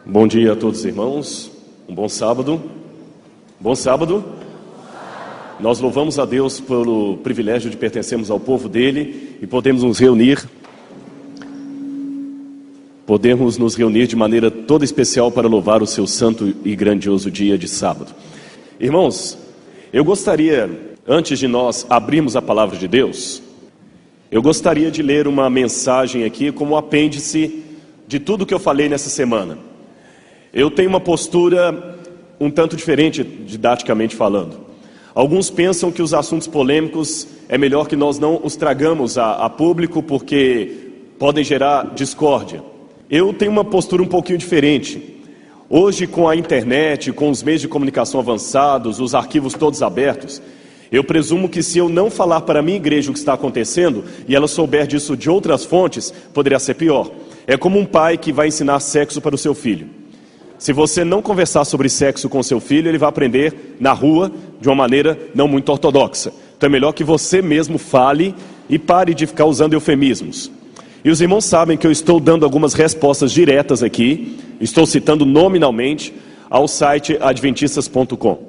Bom dia a todos os irmãos, um bom sábado. Bom sábado. Nós louvamos a Deus pelo privilégio de pertencermos ao povo dele e podemos nos reunir de maneira toda especial para louvar o seu santo e grandioso dia de sábado. Irmãos, eu gostaria, antes de nós abrirmos a palavra de Deus, eu gostaria de ler uma mensagem aqui como apêndice de tudo que eu falei nessa semana. Eu tenho uma postura um tanto diferente, didaticamente falando. Alguns pensam que os assuntos polêmicos é melhor que nós não os tragamos a público porque podem gerar discórdia. Eu tenho uma postura um pouquinho diferente. Hoje, com a internet, com os meios de comunicação avançados, os arquivos todos abertos, eu presumo que se eu não falar para a minha igreja o que está acontecendo e ela souber disso de outras fontes, poderia ser pior. É como um pai que vai ensinar sexo para o seu filho. Se você não conversar sobre sexo com seu filho, ele vai aprender na rua de uma maneira não muito ortodoxa. Então é melhor que você mesmo fale e pare de ficar usando eufemismos. E os irmãos sabem que eu estou dando algumas respostas diretas aqui, estou citando nominalmente ao site adventistas.com.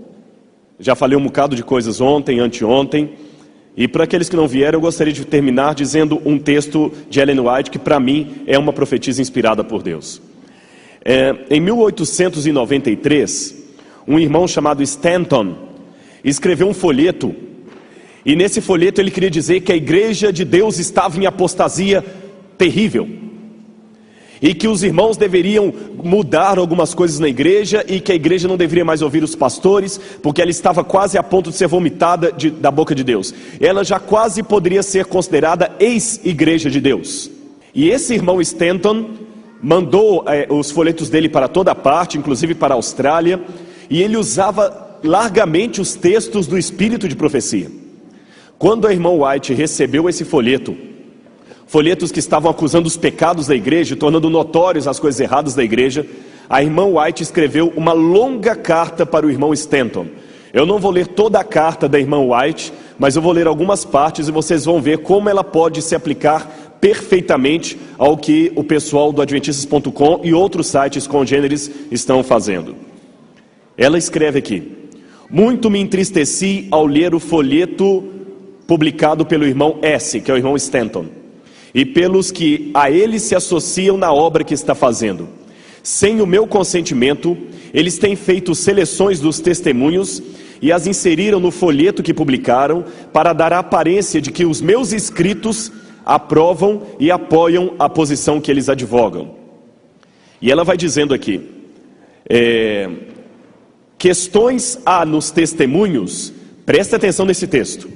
Já falei um bocado de coisas ontem, anteontem, e para aqueles que não vieram, eu gostaria de terminar dizendo um texto de Ellen White que para mim é uma profetisa inspirada por Deus. Em 1893, um irmão chamado Stanton escreveu um folheto, e nesse folheto ele queria dizer que a igreja de Deus estava em apostasia terrível, e que os irmãos deveriam mudar algumas coisas na igreja, e que a igreja não deveria mais ouvir os pastores, porque ela estava quase a ponto de ser vomitada da boca de Deus. Ela já quase poderia ser considerada ex-igreja de Deus. E esse irmão Stanton mandou os folhetos dele para toda parte, inclusive para a Austrália, e ele usava largamente os textos do Espírito de Profecia. Quando a irmã White recebeu esse folhetos que estavam acusando os pecados da igreja, tornando notórios as coisas erradas da igreja, a irmã White escreveu uma longa carta para o irmão Stanton. Eu não vou ler toda a carta da irmã White, mas eu vou ler algumas partes e vocês vão ver como ela pode se aplicar perfeitamente ao que o pessoal do adventistas.com e outros sites congêneres estão fazendo. Ela escreve aqui: muito me entristeci ao ler o folheto publicado pelo irmão S., que é o irmão Stanton, e pelos que a ele se associam na obra que está fazendo. Sem o meu consentimento, eles têm feito seleções dos testemunhos e as inseriram no folheto que publicaram para dar a aparência de que os meus escritos aprovam e apoiam a posição que eles advogam. E ela vai dizendo aqui, questões há nos testemunhos, preste atenção nesse texto,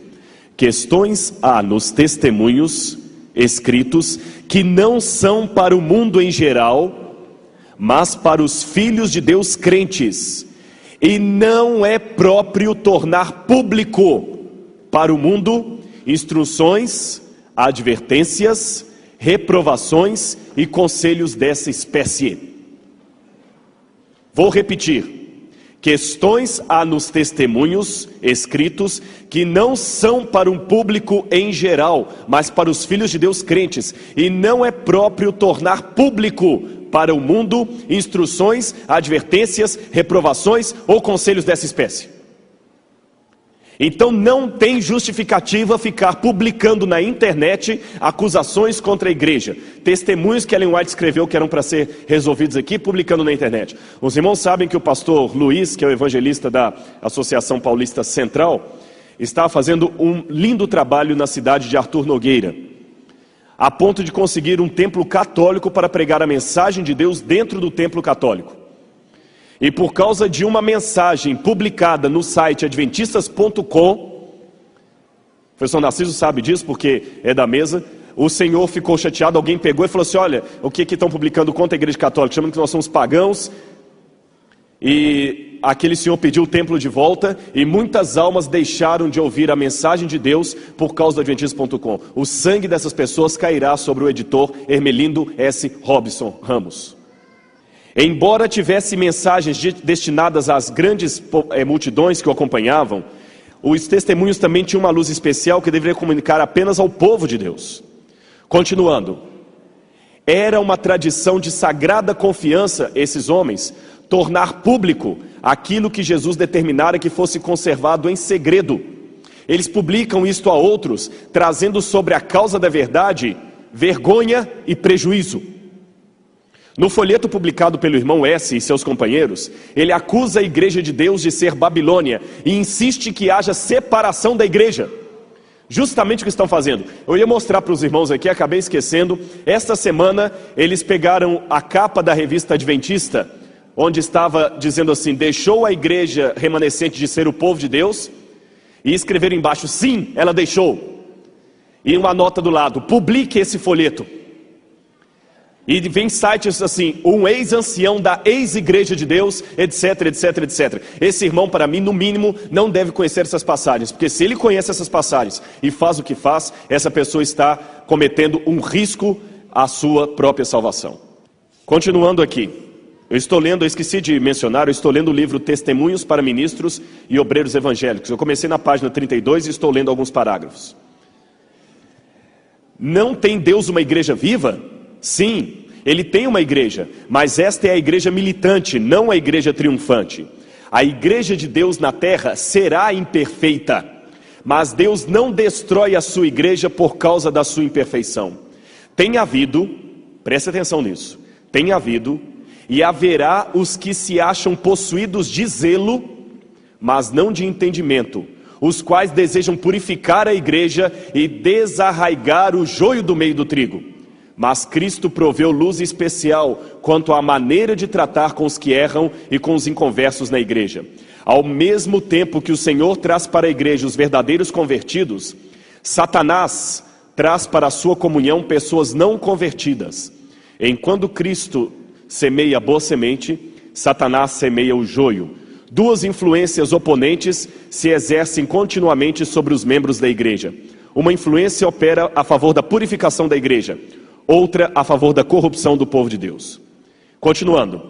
questões há nos testemunhos escritos que não são para o mundo em geral, mas para os filhos de Deus crentes, e não é próprio tornar público para o mundo instruções, advertências, reprovações e conselhos dessa espécie. Vou repetir: questões há nos testemunhos escritos que não são para um público em geral, mas para os filhos de Deus crentes, e não é próprio tornar público para o mundo instruções, advertências, reprovações ou conselhos dessa espécie. Então não tem justificativa ficar publicando na internet acusações contra a igreja, testemunhos que Ellen White escreveu que eram para ser resolvidos aqui, publicando na internet. Os irmãos sabem que o pastor Luiz, que é o evangelista da Associação Paulista Central, está fazendo um lindo trabalho na cidade de Arthur Nogueira, a ponto de conseguir um templo católico para pregar a mensagem de Deus dentro do templo católico. E por causa de uma mensagem publicada no site adventistas.com, o professor Narciso sabe disso porque é da mesa, o senhor ficou chateado, alguém pegou e falou assim: olha, o que estão publicando contra a igreja católica, chamando que nós somos pagãos, e aquele senhor pediu o templo de volta, e muitas almas deixaram de ouvir a mensagem de Deus por causa do adventistas.com. O sangue dessas pessoas cairá sobre o editor Hermelindo S. Robson Ramos. Embora tivesse mensagens destinadas às grandes multidões que o acompanhavam, os testemunhos também tinham uma luz especial que deveria comunicar apenas ao povo de Deus. Continuando, Era uma tradição de sagrada confiança, esses homens, tornar público aquilo que Jesus determinara que fosse conservado em segredo. Eles publicam isto a outros, trazendo sobre a causa da verdade vergonha e prejuízo. No folheto publicado pelo irmão S. e seus companheiros, ele acusa a igreja de Deus de ser Babilônia e insiste que haja separação da igreja. Justamente o que estão fazendo. Eu ia mostrar para os irmãos aqui, acabei esquecendo. Esta semana eles pegaram a capa da revista Adventista, onde estava dizendo assim: deixou a igreja remanescente de ser o povo de Deus, e escreveram embaixo: sim, ela deixou. E uma nota do lado: publique esse folheto. E vem sites assim: um ex-ancião da ex-igreja de Deus, etc, etc, etc. Esse irmão, para mim, no mínimo, não deve conhecer essas passagens, porque se ele conhece essas passagens e faz o que faz, essa pessoa está cometendo um risco à sua própria salvação. Continuando aqui, eu esqueci de mencionar, eu estou lendo o livro Testemunhos para Ministros e Obreiros Evangélicos. Eu comecei na página 32 e estou lendo alguns parágrafos. Não tem Deus uma igreja viva? Sim, ele tem uma igreja, mas esta é a igreja militante, não a igreja triunfante. A igreja de Deus na terra será imperfeita, mas Deus não destrói a sua igreja por causa da sua imperfeição. Tem havido, preste atenção nisso, tem havido e haverá os que se acham possuídos de zelo, mas não de entendimento, os quais desejam purificar a igreja e desarraigar o joio do meio do trigo. Mas Cristo proveu luz especial quanto à maneira de tratar com os que erram e com os inconversos na igreja. Ao mesmo tempo que o Senhor traz para a igreja os verdadeiros convertidos, Satanás traz para a sua comunhão pessoas não convertidas. Enquanto Cristo semeia a boa semente, Satanás semeia o joio. Duas influências oponentes se exercem continuamente sobre os membros da igreja. Uma influência opera a favor da purificação da igreja, outra a favor da corrupção do povo de Deus. Continuando.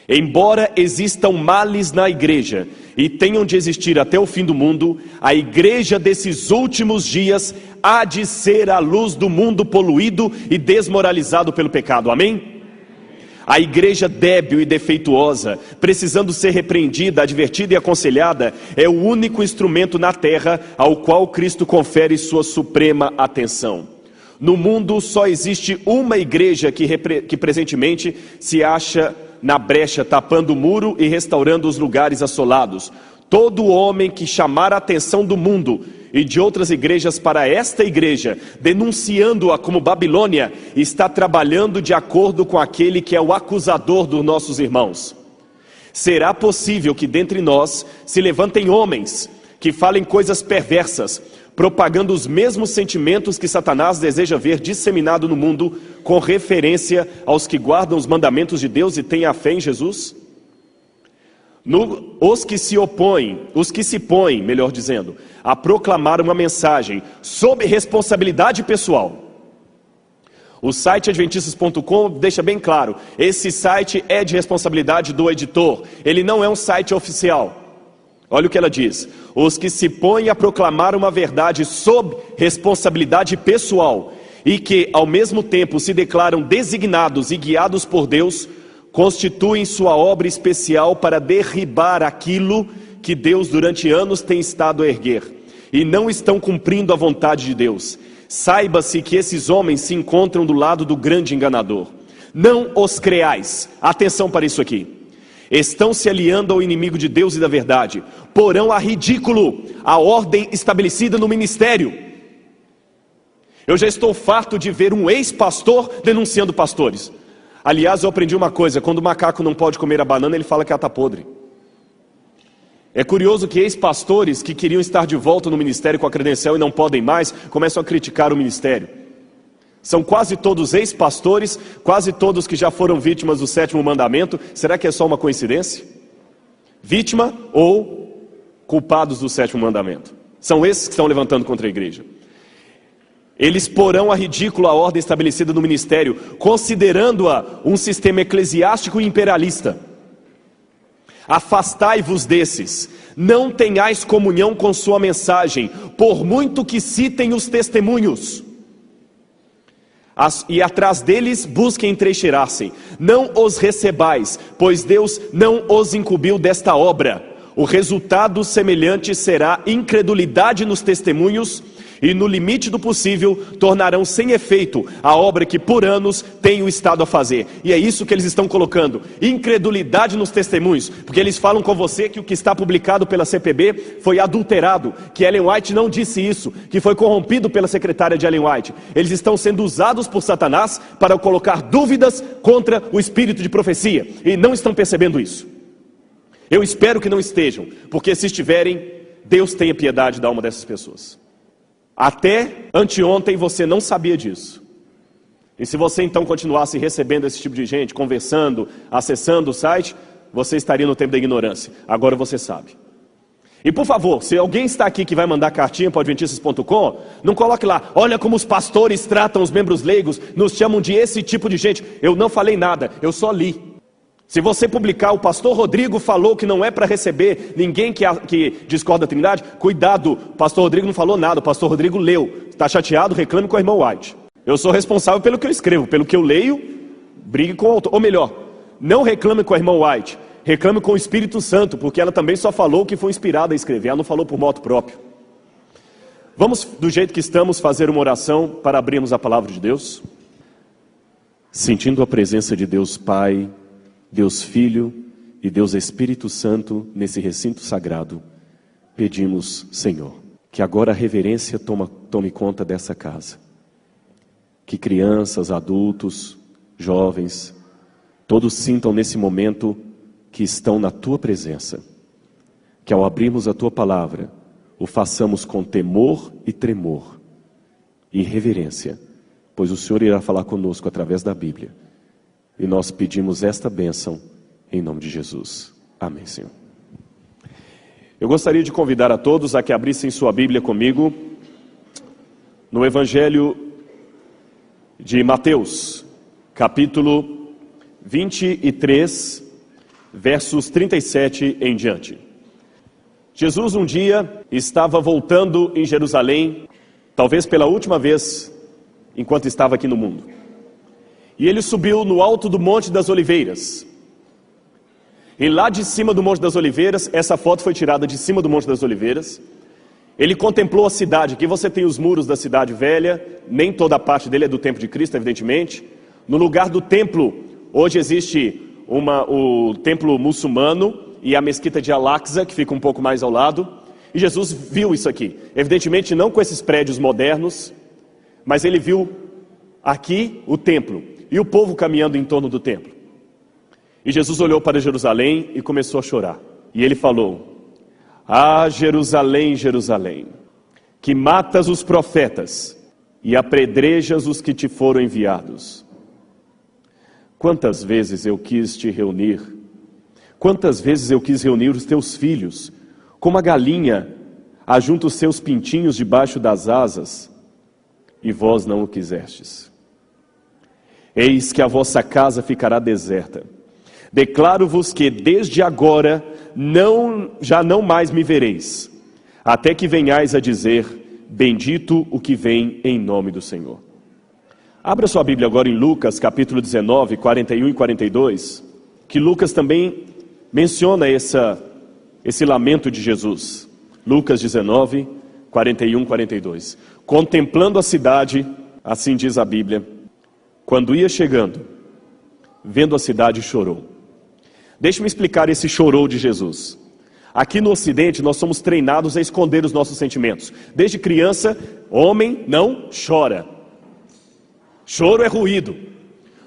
Embora existam males na igreja e tenham de existir até o fim do mundo, a igreja desses últimos dias há de ser a luz do mundo poluído e desmoralizado pelo pecado. Amém? A igreja débil e defeituosa, precisando ser repreendida, advertida e aconselhada, é o único instrumento na terra ao qual Cristo confere sua suprema atenção. No mundo só existe uma igreja que presentemente se acha na brecha, tapando o muro e restaurando os lugares assolados. Todo homem que chamar a atenção do mundo e de outras igrejas para esta igreja, denunciando-a como Babilônia, está trabalhando de acordo com aquele que é o acusador dos nossos irmãos. Será possível que dentre nós se levantem homens que falem coisas perversas, propagando os mesmos sentimentos que Satanás deseja ver disseminado no mundo, com referência aos que guardam os mandamentos de Deus e têm a fé em Jesus? Os que se põem, melhor dizendo, a proclamar uma mensagem sob responsabilidade pessoal. O site adventistas.com deixa bem claro, esse site é de responsabilidade do editor, ele não é um site oficial. Olha o que ela diz: os que se põem a proclamar uma verdade sob responsabilidade pessoal e que ao mesmo tempo se declaram designados e guiados por Deus, constituem sua obra especial para derribar aquilo que Deus durante anos tem estado a erguer, e não estão cumprindo a vontade de Deus. Saiba-se que esses homens se encontram do lado do grande enganador. Não os creais, atenção para isso aqui. Estão se aliando ao inimigo de Deus e da verdade, porão a ridículo a ordem estabelecida no ministério. Eu já estou farto de ver um ex-pastor denunciando pastores. Aliás, eu aprendi uma coisa: quando o macaco não pode comer a banana, ele fala que ela está podre. É curioso que ex-pastores que queriam estar de volta no ministério com a credencial e não podem mais, começam a criticar o ministério. São quase todos ex-pastores, quase todos que já foram vítimas do 7º mandamento. Será que é só uma coincidência? Vítima ou culpados do 7º mandamento? São esses que estão levantando contra a igreja. Eles porão a ridículo a ordem estabelecida no ministério, considerando-a um sistema eclesiástico e imperialista. Afastai-vos desses, não tenhais comunhão com sua mensagem, por muito que citem os testemunhos. e atrás deles busquem entrincheirar-se. Não os recebais, pois Deus não os incumbiu desta obra. O resultado semelhante será incredulidade nos testemunhos, e no limite do possível tornarão sem efeito a obra que por anos tenho estado a fazer. E é isso que eles estão colocando, incredulidade nos testemunhos, porque eles falam com você que o que está publicado pela CPB foi adulterado, que Ellen White não disse isso, que foi corrompido pela secretária de Ellen White. Eles estão sendo usados por Satanás para colocar dúvidas contra o espírito de profecia, e não estão percebendo isso. Eu espero que não estejam, porque se estiverem, Deus tenha piedade da alma dessas pessoas. Até anteontem você não sabia disso. E se você então continuasse recebendo esse tipo de gente, conversando, acessando o site, você estaria no tempo da ignorância. Agora você sabe. E por favor, se alguém está aqui que vai mandar cartinha para o adventistas.com, não coloque lá, olha como os pastores tratam os membros leigos, nos chamam de esse tipo de gente. Eu não falei nada, eu só li. Se você publicar, o pastor Rodrigo falou que não é para receber ninguém que discorda da Trindade, cuidado, o pastor Rodrigo não falou nada, o pastor Rodrigo leu. Está chateado, reclame com a irmã White. Eu sou responsável pelo que eu escrevo, pelo que eu leio, brigue com o autor. Ou melhor, não reclame com a irmã White, reclame com o Espírito Santo, porque ela também só falou que foi inspirada a escrever, ela não falou por moto próprio. Vamos, do jeito que estamos, fazer uma oração para abrirmos a palavra de Deus? Sentindo a presença de Deus Pai, Deus Filho e Deus Espírito Santo nesse recinto sagrado, pedimos, Senhor, que agora a reverência tome conta dessa casa. Que crianças, adultos, jovens, todos sintam nesse momento que estão na Tua presença. Que ao abrirmos a Tua palavra, o façamos com temor e tremor e reverência, pois o Senhor irá falar conosco através da Bíblia. E nós pedimos esta bênção em nome de Jesus. Amém, Senhor. Eu gostaria de convidar a todos a que abrissem sua Bíblia comigo no Evangelho de Mateus, capítulo 23, versos 37 em diante. Jesus um dia estava voltando em Jerusalém, talvez pela última vez enquanto estava aqui no mundo. E ele subiu no alto do Monte das Oliveiras. E lá de cima do Monte das Oliveiras, essa foto foi tirada de cima do Monte das Oliveiras, ele contemplou a cidade. Aqui você tem os muros da cidade velha, nem toda a parte dele é do templo de Cristo, evidentemente. No lugar do templo, hoje existe o templo muçulmano e a mesquita de Al-Aqsa, que fica um pouco mais ao lado. E Jesus viu isso aqui, evidentemente não com esses prédios modernos, mas ele viu aqui o templo e o povo caminhando em torno do templo. E Jesus olhou para Jerusalém e começou a chorar. E ele falou: Ah, Jerusalém, Jerusalém, que matas os profetas e apedrejas os que te foram enviados. Quantas vezes eu quis te reunir, quantas vezes eu quis reunir os teus filhos, como a galinha ajunta os seus pintinhos debaixo das asas, e vós não o quisestes. Eis que a vossa casa ficará deserta. Declaro-vos que desde agora já não mais me vereis, até que venhais a dizer: bendito o que vem em nome do Senhor. Abra sua Bíblia agora em Lucas, capítulo 19, 41 e 42, que Lucas também menciona esse lamento de Jesus. Lucas 19, 41 e 42. Contemplando a cidade, assim diz a Bíblia, quando ia chegando, vendo a cidade, chorou. Deixe-me explicar esse chorou de Jesus. Aqui no Ocidente nós somos treinados a esconder os nossos sentimentos. Desde criança, homem não chora. Choro é ruído.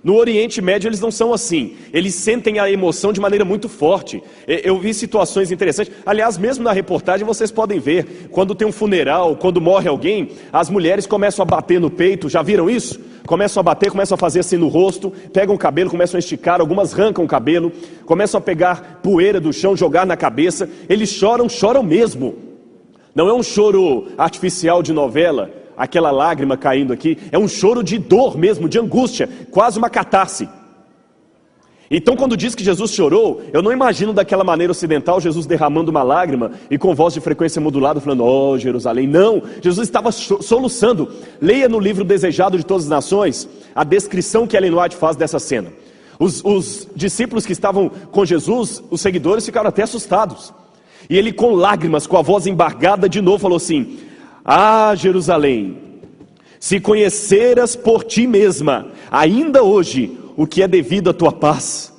No Oriente Médio eles não são assim. Eles sentem a emoção de maneira muito forte. Eu vi situações interessantes. Aliás, mesmo na reportagem vocês podem ver. Quando tem um funeral, quando morre alguém, as mulheres começam a bater no peito. Já viram isso? Começam a bater, começam a fazer assim no rosto. Pegam o cabelo, começam a esticar. Algumas arrancam o cabelo. Começam a pegar poeira do chão, jogar na cabeça. Eles choram, choram mesmo. Não é um choro artificial de novela, aquela lágrima caindo aqui. É um choro de dor mesmo, de angústia, quase uma catarse. Então, quando diz que Jesus chorou, eu não imagino daquela maneira ocidental, Jesus derramando uma lágrima e com voz de frequência modulada, falando, ó Jerusalém. Não, Jesus estava soluçando. Leia no livro Desejado de Todas as Nações, a descrição que Ellen White faz dessa cena. Os discípulos que estavam com Jesus, os seguidores, ficaram até assustados. E ele, com lágrimas, com a voz embargada, de novo falou assim, ah Jerusalém, se conheceras por ti mesma, ainda hoje, o que é devido à tua paz.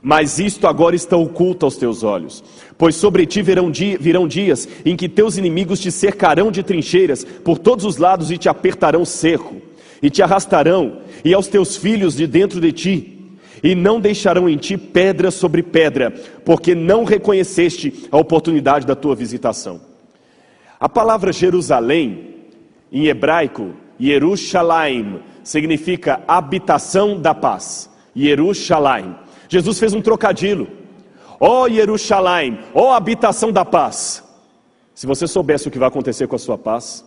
Mas isto agora está oculto aos teus olhos, pois sobre ti virão dias em que teus inimigos te cercarão de trincheiras por todos os lados e te apertarão cerco, e te arrastarão, e aos teus filhos de dentro de ti, e não deixarão em ti pedra sobre pedra, porque não reconheceste a oportunidade da tua visitação. A palavra Jerusalém, em hebraico, Yerushalayim, significa habitação da paz. Yerushalayim. Jesus fez um trocadilho. Ó Yerushalayim, ó habitação da paz. Se você soubesse o que vai acontecer com a sua paz.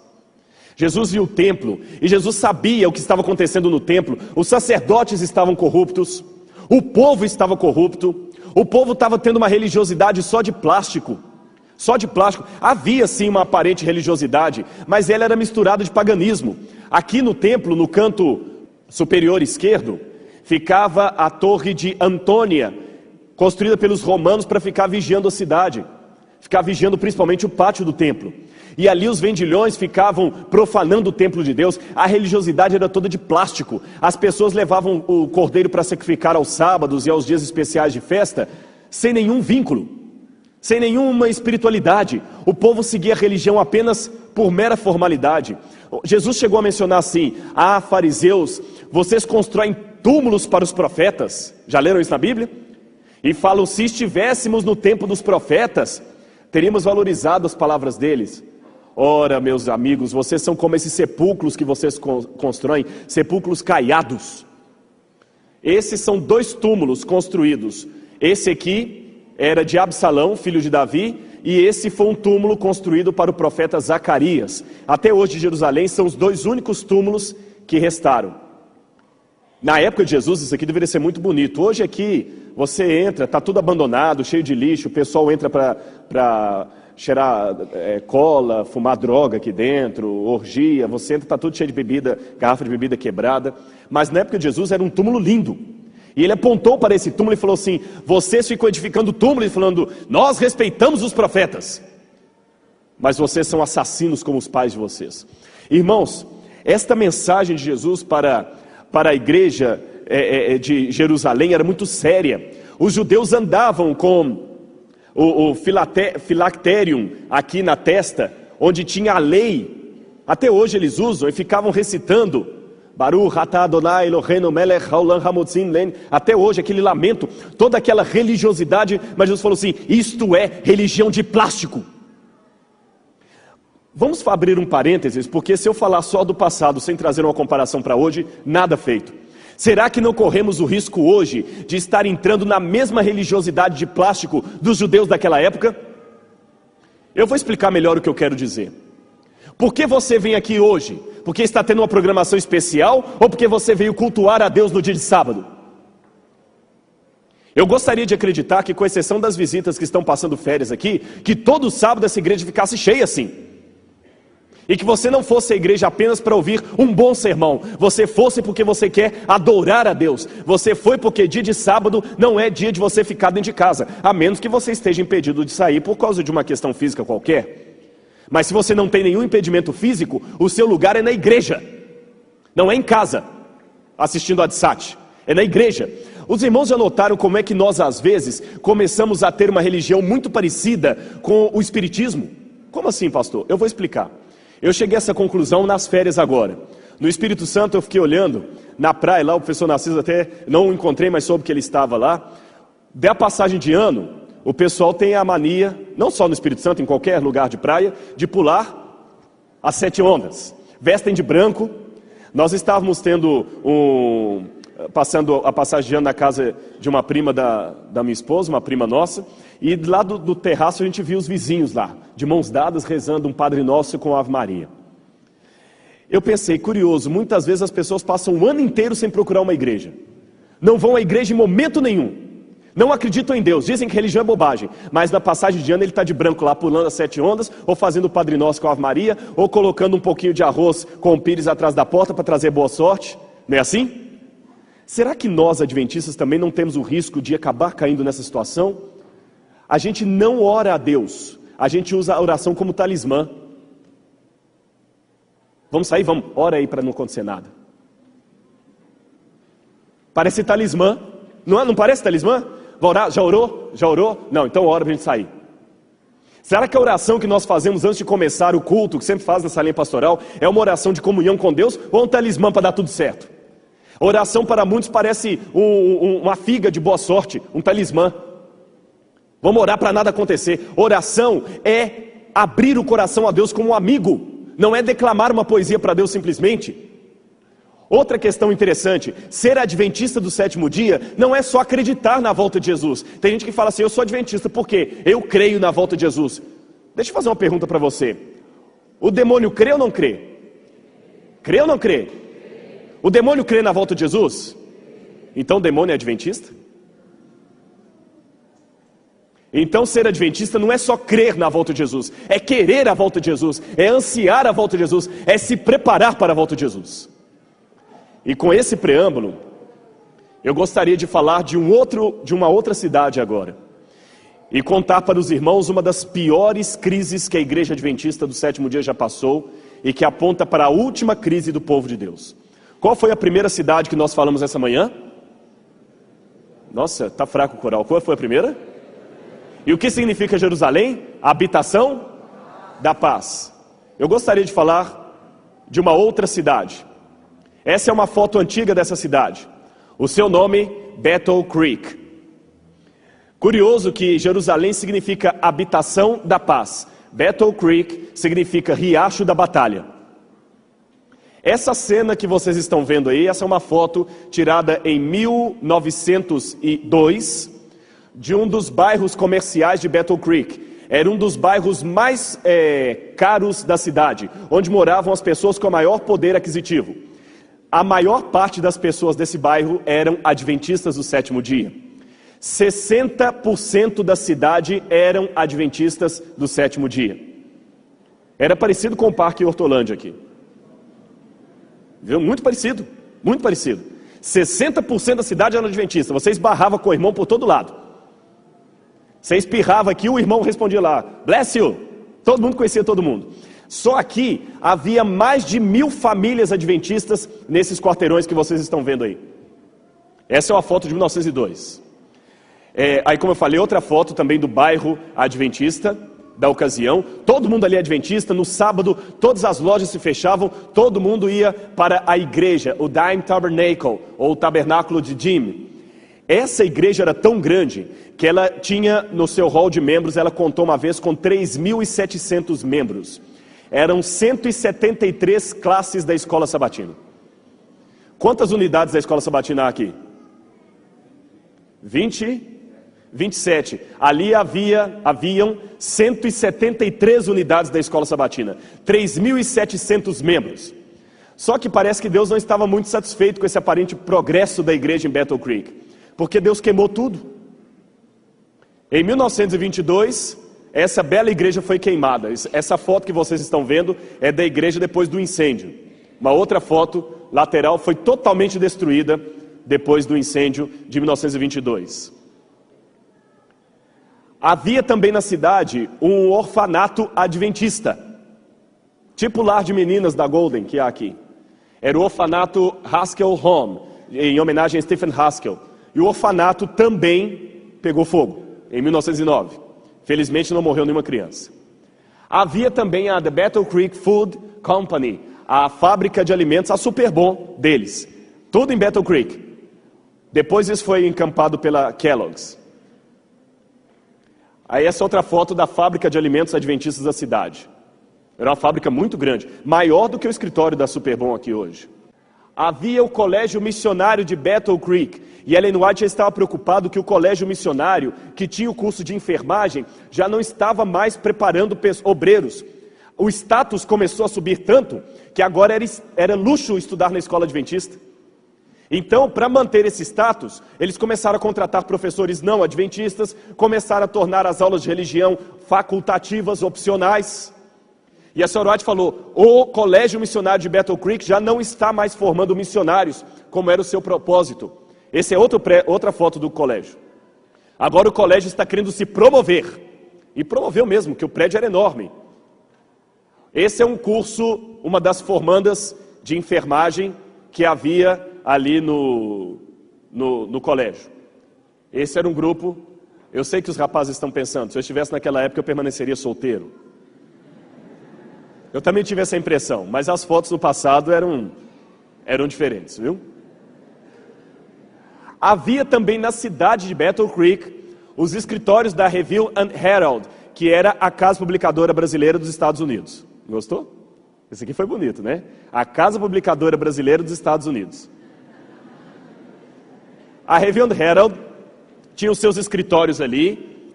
Jesus viu o templo e Jesus sabia o que estava acontecendo no templo. Os sacerdotes estavam corruptos, o povo estava corrupto, o povo estava tendo uma religiosidade só de plástico. Só de plástico. Havia sim uma aparente religiosidade, mas ela era misturada de paganismo. Aqui no templo, no canto superior esquerdo, ficava a torre de Antônia, construída pelos romanos para ficar vigiando a cidade, ficar vigiando principalmente o pátio do templo. E ali os vendilhões ficavam profanando o templo de Deus. A religiosidade era toda de plástico. As pessoas levavam o cordeiro para sacrificar aos sábados e aos dias especiais de festa, sem nenhum vínculo, sem nenhuma espiritualidade. O povo seguia a religião apenas por mera formalidade. Jesus chegou a mencionar assim, ah, fariseus, vocês constroem túmulos para os profetas. Já leram isso na Bíblia? E falam, se estivéssemos no tempo dos profetas, teríamos valorizado as palavras deles. Ora, meus amigos, vocês são como esses sepulcros que vocês constroem, sepulcros caiados. Esses são 2 túmulos construídos. Esse aqui era de Absalão, filho de Davi, e esse foi um túmulo construído para o profeta Zacarias. Até hoje em Jerusalém são os 2 únicos túmulos que restaram. Na época de Jesus isso aqui deveria ser muito bonito. Hoje aqui você entra, está tudo abandonado, cheio de lixo, o pessoal entra para cheirar cola, fumar droga aqui dentro, orgia, você entra, está tudo cheio de bebida, garrafa de bebida quebrada. Mas na época de Jesus era um túmulo lindo. E ele apontou para esse túmulo e falou assim, vocês ficam edificando o túmulo e falando, nós respeitamos os profetas, mas vocês são assassinos como os pais de vocês. Irmãos, esta mensagem de Jesus para a igreja de Jerusalém era muito séria. Os judeus andavam com o filacterium aqui na testa, onde tinha a lei. Até hoje eles usam e ficavam recitando Baruch atah Adonai Eloheinu melech haolam hamotzin len. Até hoje aquele lamento, toda aquela religiosidade. Mas Jesus falou assim, isto é religião de plástico. Vamos abrir um parênteses, porque se eu falar só do passado sem trazer uma comparação para hoje, nada feito. Será que não corremos o risco hoje de estar entrando na mesma religiosidade de plástico dos judeus daquela época? Eu vou explicar melhor o que eu quero dizer. Por que você vem aqui hoje? Porque está tendo uma programação especial ou porque você veio cultuar a Deus no dia de sábado? Eu gostaria de acreditar que, com exceção das visitas que estão passando férias aqui, que todo sábado essa igreja ficasse cheia assim. E que você não fosse à igreja apenas para ouvir um bom sermão. Você fosse porque você quer adorar a Deus. Você foi porque dia de sábado não é dia de você ficar dentro de casa. A menos que você esteja impedido de sair por causa de uma questão física qualquer. Mas se você não tem nenhum impedimento físico, o seu lugar é na igreja. Não é em casa, assistindo a DSAT. É na igreja. Os irmãos já notaram como é que nós às vezes começamos a ter uma religião muito parecida com o espiritismo? Como assim, pastor? Eu vou explicar. Eu cheguei a essa conclusão nas férias agora. No Espírito Santo eu fiquei olhando na praia lá, o professor Narciso até não o encontrei, mas soube que ele estava lá. Da passagem de ano, o pessoal tem a mania, não só no Espírito Santo, em qualquer lugar de praia, de pular as 7 ondas. Vestem de branco. Nós estávamos passando a passagem de ano na casa de uma prima da minha esposa, uma prima nossa, e lá do terraço a gente viu os vizinhos lá, de mãos dadas, rezando um Padre Nosso com a Ave Maria. Eu pensei, curioso, muitas vezes as pessoas passam um ano inteiro sem procurar uma igreja. Não vão à igreja em momento nenhum. Não acreditam em Deus, dizem que religião é bobagem, mas na passagem de ano ele está de branco lá, pulando as 7 ondas, ou fazendo o Padre Nosso com a Ave Maria, ou colocando um pouquinho de arroz com o pires atrás da porta para trazer boa sorte. Não é assim? Será que nós, adventistas, também não temos o risco de acabar caindo nessa situação? A gente não ora a Deus, a gente usa a oração como talismã. Vamos sair? Vamos, ora aí para não acontecer nada. Parece talismã, não parece talismã? Vai orar? Já orou? Já orou? Não, então ora para a gente sair. Será que a oração que nós fazemos antes de começar o culto, que sempre faz nessa linha pastoral, é uma oração de comunhão com Deus ou um talismã para dar tudo certo? A oração para muitos parece uma figa de boa sorte, um talismã. Vamos orar para nada acontecer. Oração é abrir o coração a Deus como um amigo, não é declamar uma poesia para Deus simplesmente. Outra questão interessante, ser adventista do 7º dia não é só acreditar na volta de Jesus. Tem gente que fala assim, eu sou adventista porque eu creio na volta de Jesus. Deixa eu fazer uma pergunta para você. O demônio crê ou não crê? Crê ou não crê? O demônio crê na volta de Jesus? Então o demônio é adventista? Então ser adventista não é só crer na volta de Jesus, é querer a volta de Jesus, é ansiar a volta de Jesus, é se preparar para a volta de Jesus. E com esse preâmbulo, eu gostaria de falar de uma outra cidade agora. E contar para os irmãos uma das piores crises que a igreja adventista do 7º dia já passou e que aponta para a última crise do povo de Deus. Qual foi a primeira cidade que nós falamos essa manhã? Nossa, está fraco o coral. Qual foi a primeira? E o que significa Jerusalém? A habitação da paz. Eu gostaria de falar de uma outra cidade. Essa é uma foto antiga dessa cidade. O seu nome, Battle Creek. Curioso que Jerusalém significa habitação da paz. Battle Creek significa riacho da batalha. Essa cena que vocês estão vendo aí, essa é uma foto tirada em 1902 de um dos bairros comerciais de Battle Creek. Era um dos bairros mais caros da cidade, onde moravam as pessoas com maior poder aquisitivo. A maior parte das pessoas desse bairro eram adventistas do 7º dia. 60% da cidade eram adventistas do 7º dia. Era parecido com o Parque Hortolândia aqui. Viu? Muito parecido, muito parecido. 60% da cidade era adventista. Você esbarrava com o irmão por todo lado. Você espirrava aqui, o irmão respondia lá, bless you. Todo mundo conhecia todo mundo. Só aqui havia mais de 1000 famílias adventistas nesses quarteirões que vocês estão vendo aí. Essa é uma foto de 1902. Aí, como eu falei, outra foto também do bairro adventista da ocasião. Todo mundo ali é adventista. No sábado, todas as lojas se fechavam. Todo mundo ia para a igreja, o Dime Tabernacle, ou o Tabernáculo de Dim. Essa igreja era tão grande que ela tinha no seu hall de membros, ela contou uma vez com 3.700 membros. Eram 173 classes da escola sabatina. Quantas unidades da escola sabatina há aqui? 27. Ali haviam 173 unidades da escola sabatina. 3.700 membros. Só que parece que Deus não estava muito satisfeito com esse aparente progresso da igreja em Battle Creek. Porque Deus queimou tudo. Em 1922... essa bela igreja foi queimada. Essa foto que vocês estão vendo é da igreja depois do incêndio. Uma outra foto lateral foi totalmente destruída depois do incêndio de 1922. Havia também na cidade um orfanato adventista, tipo o lar de meninas da Golden que há aqui. Era o orfanato Haskell Home, em homenagem a Stephen Haskell. E o orfanato também pegou fogo em 1909. Felizmente não morreu nenhuma criança. Havia também a The Battle Creek Food Company, a fábrica de alimentos, a Superbom deles. Tudo em Battle Creek. Depois isso foi encampado pela Kellogg's. Aí essa outra foto da fábrica de alimentos adventistas da cidade. Era uma fábrica muito grande, maior do que o escritório da Superbom aqui hoje. Havia o colégio missionário de Battle Creek, e Ellen White já estava preocupado que o colégio missionário, que tinha o curso de enfermagem, já não estava mais preparando obreiros. O status começou a subir tanto, que agora era luxo estudar na escola adventista. Então, para manter esse status, eles começaram a contratar professores não adventistas, começaram a tornar as aulas de religião facultativas, opcionais. E a senhora White falou, o colégio missionário de Battle Creek já não está mais formando missionários, como era o seu propósito. Essa é outra foto do colégio. Agora o colégio está querendo se promover. E promoveu mesmo, que o prédio era enorme. Esse é um curso, uma das formandas de enfermagem que havia ali no colégio. Esse era um grupo. Eu sei que os rapazes estão pensando, se eu estivesse naquela época eu permaneceria solteiro. Eu também tive essa impressão, mas as fotos no passado eram diferentes, viu? Havia também na cidade de Battle Creek os escritórios da Review and Herald, que era a casa publicadora brasileira dos Estados Unidos. Gostou? Esse aqui foi bonito, né? A casa publicadora brasileira dos Estados Unidos. A Review and Herald tinha os seus escritórios ali,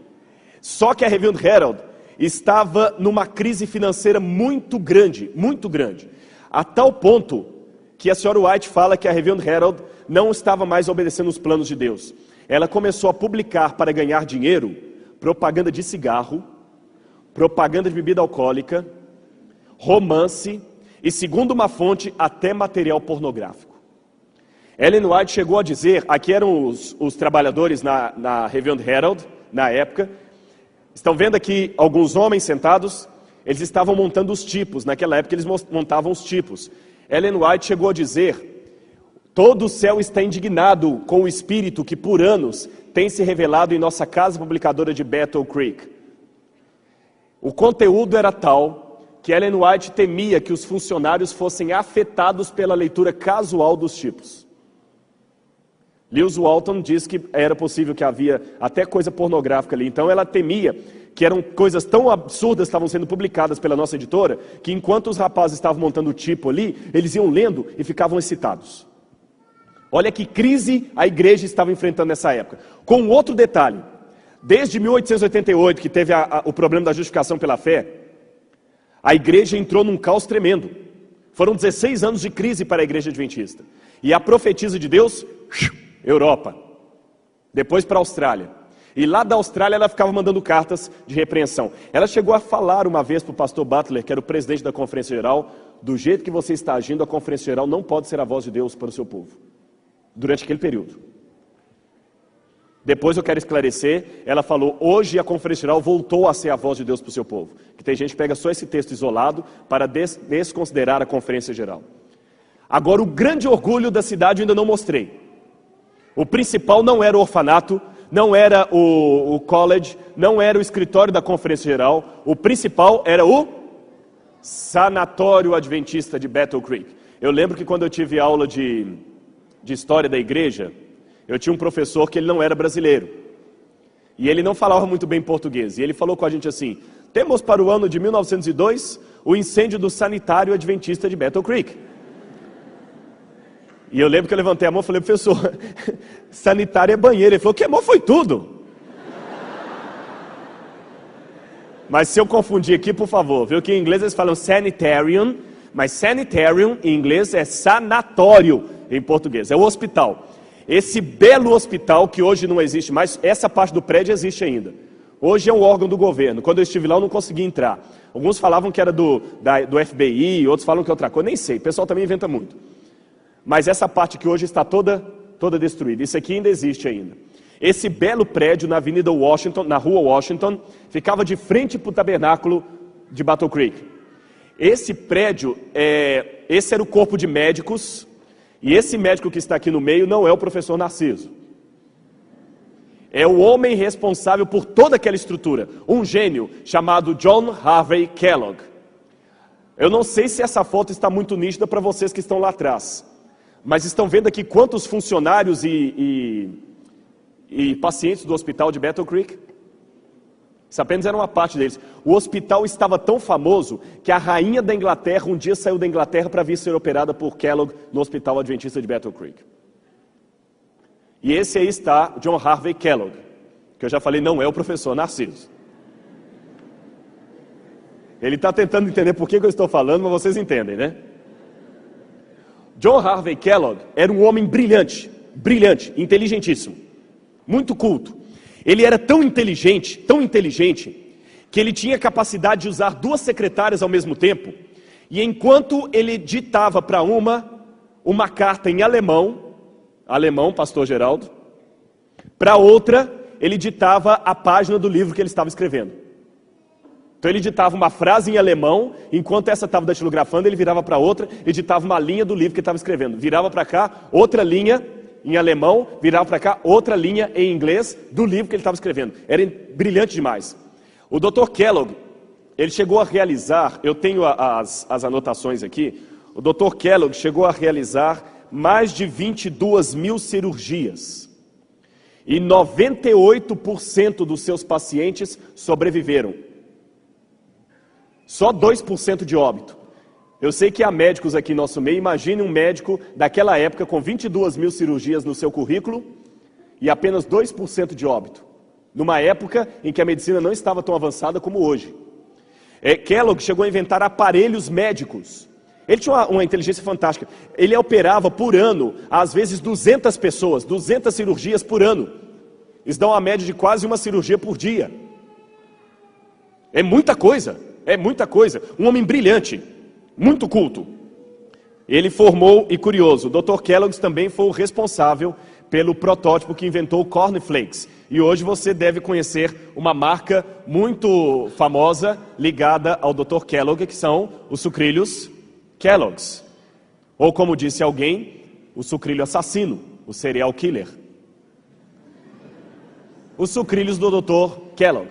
só que a Review and Herald estava numa crise financeira muito grande, a tal ponto que a senhora White fala que a Review and Herald não estava mais obedecendo os planos de Deus. Ela começou a publicar para ganhar dinheiro, propaganda de cigarro, propaganda de bebida alcoólica, romance e, segundo uma fonte, até material pornográfico. Ellen White chegou a dizer, aqui eram os trabalhadores na Review and Herald, na época, estão vendo aqui alguns homens sentados, eles estavam montando os tipos, naquela época eles montavam os tipos. Ellen White chegou a dizer, todo o céu está indignado com o espírito que por anos tem se revelado em nossa casa publicadora de Battle Creek. O conteúdo era tal que Ellen White temia que os funcionários fossem afetados pela leitura casual dos tipos. Lewis Walton diz que era possível que havia até coisa pornográfica ali, então ela temia que eram coisas tão absurdas que estavam sendo publicadas pela nossa editora, que enquanto os rapazes estavam montando o tipo ali, eles iam lendo e ficavam excitados. Olha que crise a igreja estava enfrentando nessa época. Com outro detalhe, desde 1888, que teve o problema da justificação pela fé, a igreja entrou num caos tremendo. Foram 16 anos de crise para a igreja adventista. E a profetisa de Deus, Europa, depois para a Austrália. E lá da Austrália ela ficava mandando cartas de repreensão. Ela chegou a falar uma vez para o pastor Butler, que era o presidente da Conferência Geral, do jeito que você está agindo, a Conferência Geral não pode ser a voz de Deus para o seu povo. Durante aquele período. Depois eu quero esclarecer, ela falou, hoje a Conferência Geral voltou a ser a voz de Deus para o seu povo. Que tem gente que pega só esse texto isolado para desconsiderar a Conferência Geral. Agora o grande orgulho da cidade eu ainda não mostrei. O principal não era o orfanato, não era o college, não era o escritório da Conferência Geral. O principal era o sanatório adventista de Battle Creek. Eu lembro que quando eu tive aula de história da igreja, eu tinha um professor que ele não era brasileiro. E ele não falava muito bem português. E ele falou com a gente assim, temos para o ano de 1902 o incêndio do sanitário adventista de Battle Creek. E eu lembro que eu levantei a mão e falei, professor, sanitário é banheiro. Ele falou, que amor, foi tudo. Mas se eu confundir aqui, por favor, viu que em inglês eles falam sanitarium, mas sanitarium em inglês é sanatório em português, é o hospital. Esse belo hospital que hoje não existe mais, essa parte do prédio existe ainda. Hoje é um órgão do governo. Quando eu estive lá eu não consegui entrar. Alguns falavam que era do FBI, outros falam que é outra coisa, nem sei, o pessoal também inventa muito. Mas essa parte que hoje está toda destruída, isso aqui ainda existe ainda. Esse belo prédio na Avenida Washington, na Rua Washington, ficava de frente para o tabernáculo de Battle Creek. Esse prédio, esse era o corpo de médicos, e esse médico que está aqui no meio não é o professor Narciso. É o homem responsável por toda aquela estrutura, um gênio chamado John Harvey Kellogg. Eu não sei se essa foto está muito nítida para vocês que estão lá atrás. Mas estão vendo aqui quantos funcionários e pacientes do hospital de Battle Creek? Isso apenas era uma parte deles. O hospital estava tão famoso que a rainha da Inglaterra um dia saiu da Inglaterra para vir ser operada por Kellogg no hospital adventista de Battle Creek. E esse aí está John Harvey Kellogg, que eu já falei não é o professor Narciso. Ele está tentando entender por que eu estou falando, mas vocês entendem, né? John Harvey Kellogg era um homem brilhante, inteligentíssimo, muito culto. Ele era tão inteligente, que ele tinha capacidade de usar 2 secretárias ao mesmo tempo, e enquanto ele ditava para uma carta em alemão, pastor Geraldo, para outra, ele ditava a página do livro que ele estava escrevendo. Então ele ditava uma frase em alemão, enquanto essa estava datilografando, ele virava para outra e ditava uma linha do livro que ele estava escrevendo. Virava para cá, outra linha em alemão, virava para cá, outra linha em inglês do livro que ele estava escrevendo. Era brilhante demais. O Dr. Kellogg, ele chegou a realizar, eu tenho as anotações aqui, o Dr. Kellogg chegou a realizar mais de 22 mil cirurgias. E 98% dos seus pacientes sobreviveram. Só 2% de óbito. Eu sei que há médicos aqui no nosso meio. Imagine um médico daquela época com 22 mil cirurgias no seu currículo e apenas 2% de óbito. Numa época em que a medicina não estava tão avançada como hoje. Kellogg chegou a inventar aparelhos médicos. Ele tinha uma inteligência fantástica. Ele operava por ano, às vezes 200 pessoas, 200 cirurgias por ano. Isso dá uma média de quase uma cirurgia por dia. É muita coisa. Um homem brilhante, muito culto. Ele formou, e curioso, o Dr. Kellogg também foi o responsável pelo protótipo que inventou o Corn Flakes. E hoje você deve conhecer uma marca muito famosa ligada ao Dr. Kellogg, que são os sucrilhos Kellogg's. Ou como disse alguém, o sucrilho assassino, o serial killer. Os sucrilhos do Dr. Kellogg.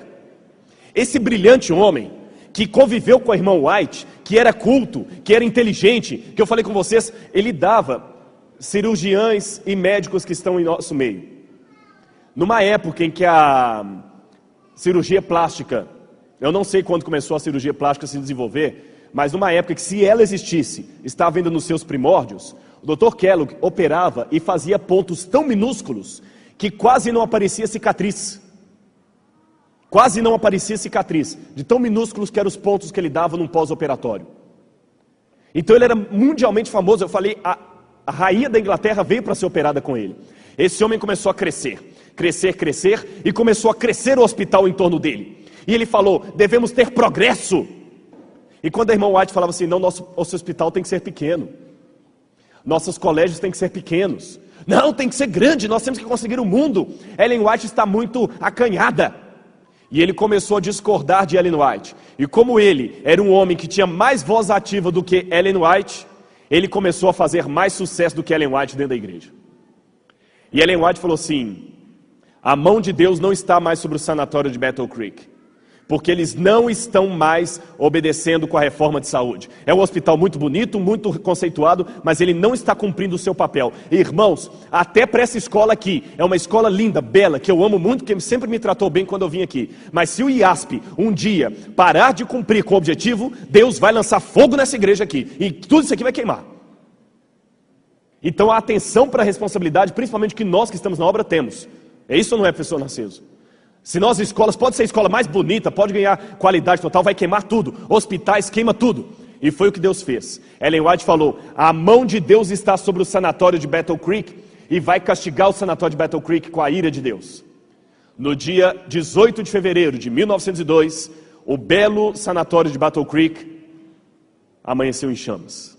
Esse brilhante homem, que conviveu com a irmã White, que era culto, que era inteligente, que eu falei com vocês, ele dava cirurgiões e médicos que estão em nosso meio. Numa época em que a cirurgia plástica, eu não sei quando começou a cirurgia plástica a se desenvolver, mas numa época que, se ela existisse, estava ainda nos seus primórdios, o Dr. Kellogg operava e fazia pontos tão minúsculos que quase não aparecia cicatriz. Quase não aparecia cicatriz, de tão minúsculos que eram os pontos que ele dava num pós-operatório. Então ele era mundialmente famoso. Eu falei, a rainha da Inglaterra veio para ser operada com ele. Esse homem começou a crescer, e começou a crescer o hospital em torno dele. E ele falou, devemos ter progresso. E quando a irmã White falava assim, não, nosso hospital tem que ser pequeno. Nossos colégios têm que ser pequenos. Não, tem que ser grande, nós temos que conseguir o mundo. Ellen White está muito acanhada. E ele começou a discordar de Ellen White. E como ele era um homem que tinha mais voz ativa do que Ellen White, ele começou a fazer mais sucesso do que Ellen White dentro da igreja. E Ellen White falou assim, a mão de Deus não está mais sobre o sanatório de Battle Creek, porque eles não estão mais obedecendo com a reforma de saúde. É um hospital muito bonito, muito conceituado, mas ele não está cumprindo o seu papel. E, irmãos, até para essa escola aqui, é uma escola linda, bela, que eu amo muito, que sempre me tratou bem quando eu vim aqui. Mas se o IASP um dia parar de cumprir com o objetivo, Deus vai lançar fogo nessa igreja aqui, e tudo isso aqui vai queimar. Então a atenção para a responsabilidade, principalmente que nós que estamos na obra temos. É isso ou não é, professor Narciso? Se nós escolas, pode ser a escola mais bonita, pode ganhar qualidade total, vai queimar tudo. Hospitais, queima tudo. E foi o que Deus fez. Ellen White falou, a mão de Deus está sobre o sanatório de Battle Creek e vai castigar o sanatório de Battle Creek com a ira de Deus. No dia 18 de fevereiro de 1902, o belo sanatório de Battle Creek amanheceu em chamas.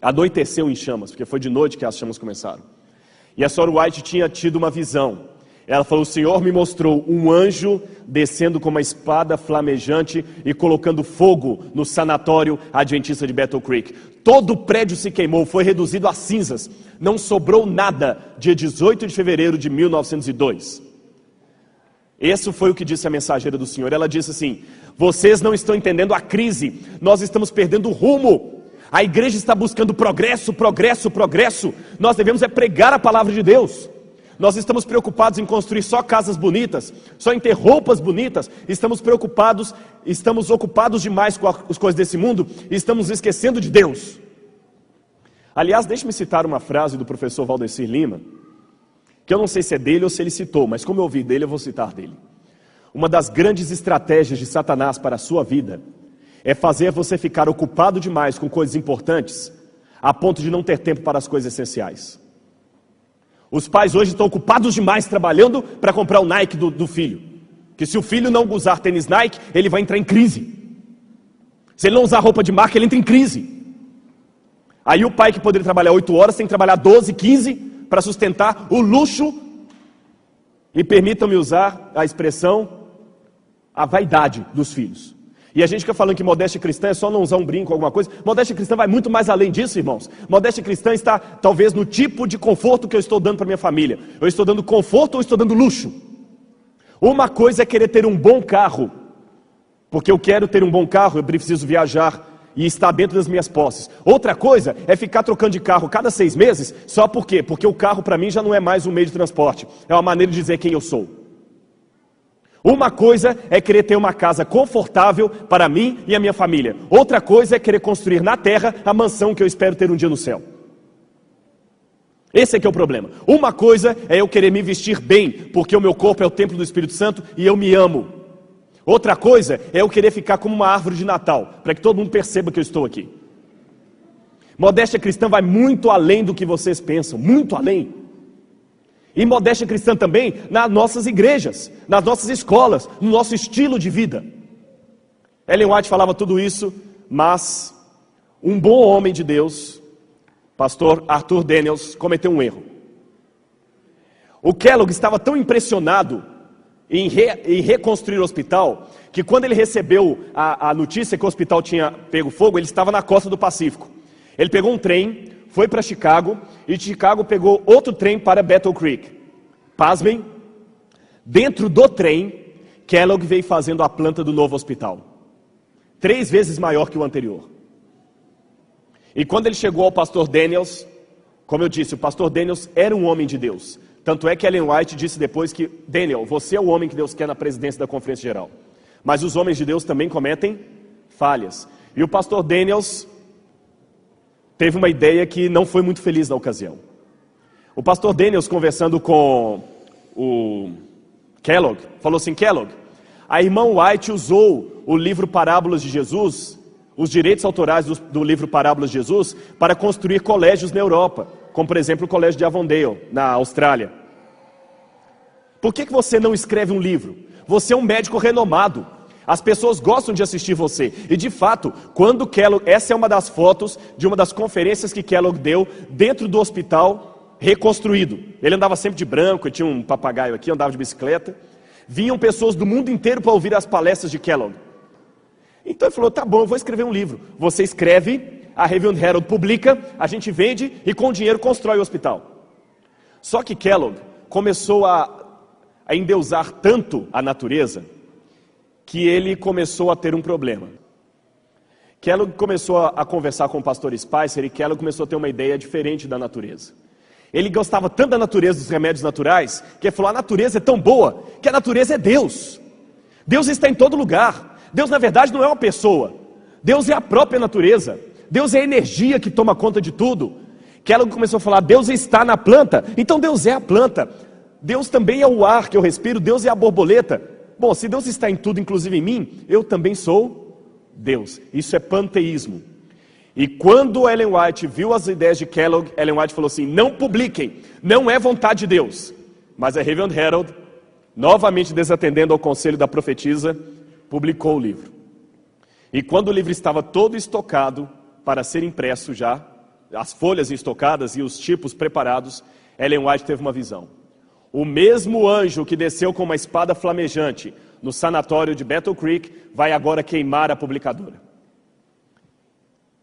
Anoiteceu em chamas, porque foi de noite que as chamas começaram. E a Sra. White tinha tido uma visão. Ela falou, o Senhor me mostrou um anjo descendo com uma espada flamejante e colocando fogo no sanatório adventista de Battle Creek. Todo o prédio se queimou, foi reduzido a cinzas. Não sobrou nada, dia 18 de fevereiro de 1902. Esse foi o que disse a mensageira do Senhor. Ela disse assim, vocês não estão entendendo a crise, nós estamos perdendo o rumo. A igreja está buscando progresso. Nós devemos pregar a palavra de Deus. Nós estamos preocupados em construir só casas bonitas, só em ter roupas bonitas. Estamos ocupados demais com as coisas desse mundo e estamos esquecendo de Deus. Aliás, deixe-me citar uma frase do professor Valdecir Lima, que eu não sei se é dele ou se ele citou, mas como eu ouvi dele, eu vou citar dele. Uma das grandes estratégias de Satanás para a sua vida é fazer você ficar ocupado demais com coisas importantes, a ponto de não ter tempo para as coisas essenciais. Os pais hoje estão ocupados demais trabalhando para comprar o Nike do filho. Que se o filho não usar tênis Nike, ele vai entrar em crise. Se ele não usar roupa de marca, ele entra em crise. Aí o pai que poderia trabalhar 8 horas, tem que trabalhar 12, 15 para sustentar o luxo. E permitam-me usar a expressão, a vaidade dos filhos. E a gente fica falando que modéstia cristã é só não usar um brinco, alguma coisa. Modéstia cristã vai muito mais além disso, irmãos. Modéstia cristã está talvez no tipo de conforto que eu estou dando para minha família. Eu estou dando conforto ou estou dando luxo? Uma coisa é querer ter um bom carro. Porque eu quero ter um bom carro, eu preciso viajar e estar dentro das minhas posses. Outra coisa é ficar trocando de carro cada 6 meses. Só por quê? Porque o carro para mim já não é mais um meio de transporte. É uma maneira de dizer quem eu sou. Uma coisa é querer ter uma casa confortável para mim e a minha família. Outra coisa é querer construir na terra a mansão que eu espero ter um dia no céu. Esse é que é o problema. Uma coisa é eu querer me vestir bem, porque o meu corpo é o templo do Espírito Santo e eu me amo. Outra coisa é eu querer ficar como uma árvore de Natal, para que todo mundo perceba que eu estou aqui. Modéstia cristã vai muito além do que vocês pensam, muito além. E modéstia cristã também nas nossas igrejas, nas nossas escolas, no nosso estilo de vida. Ellen White falava tudo isso, mas um bom homem de Deus, pastor Arthur Daniels, cometeu um erro. O Kellogg estava tão impressionado em reconstruir o hospital, que quando ele recebeu a notícia que o hospital tinha pego fogo, ele estava na costa do Pacífico. Ele pegou um trem, foi para Chicago, e de Chicago pegou outro trem para Battle Creek. Pasmem, dentro do trem, Kellogg veio fazendo a planta do novo hospital. 3 vezes maior que o anterior. E quando ele chegou ao pastor Daniels, como eu disse, o pastor Daniels era um homem de Deus. Tanto é que Ellen White disse depois que, Daniel, você é o homem que Deus quer na presidência da Conferência Geral. Mas os homens de Deus também cometem falhas. E o pastor Daniels teve uma ideia que não foi muito feliz na ocasião. O pastor Daniels, conversando com o Kellogg, falou assim: Kellogg, a irmã White usou o livro Parábolas de Jesus, os direitos autorais do livro Parábolas de Jesus, para construir colégios na Europa, como por exemplo o colégio de Avondale, na Austrália. Por que você não escreve um livro? Você é um médico renomado. As pessoas gostam de assistir você. E de fato, quando Kellogg, essa é uma das fotos de uma das conferências que Kellogg deu dentro do hospital reconstruído. Ele andava sempre de branco, ele tinha um papagaio aqui, andava de bicicleta. Vinham pessoas do mundo inteiro para ouvir as palestras de Kellogg. Então ele falou: tá bom, eu vou escrever um livro. Você escreve, a Review and Herald publica, a gente vende e com o dinheiro constrói o hospital. Só que Kellogg começou a endeusar tanto a natureza que ele começou a ter um problema. Kellogg começou a conversar com o pastor Spicer e Kellogg começou a ter uma ideia diferente da natureza. Ele gostava tanto da natureza, dos remédios naturais, que ele falou: a natureza é tão boa que a natureza é Deus. Deus está em todo lugar. Deus na verdade não é uma pessoa. Deus é a própria natureza. Deus é a energia que toma conta de tudo. Kellogg começou a falar: Deus está na planta, então Deus é a planta. Deus também é o ar que eu respiro, Deus é a borboleta. Bom, se Deus está em tudo, inclusive em mim, eu também sou Deus. Isso é panteísmo. E quando Ellen White viu as ideias de Kellogg, Ellen White falou assim: não publiquem, não é vontade de Deus. Mas a Review and Herald, novamente desatendendo ao conselho da profetisa, publicou o livro. E quando o livro estava todo estocado para ser impresso já, as folhas estocadas e os tipos preparados, Ellen White teve uma visão. O mesmo anjo que desceu com uma espada flamejante no sanatório de Battle Creek vai agora queimar a publicadora.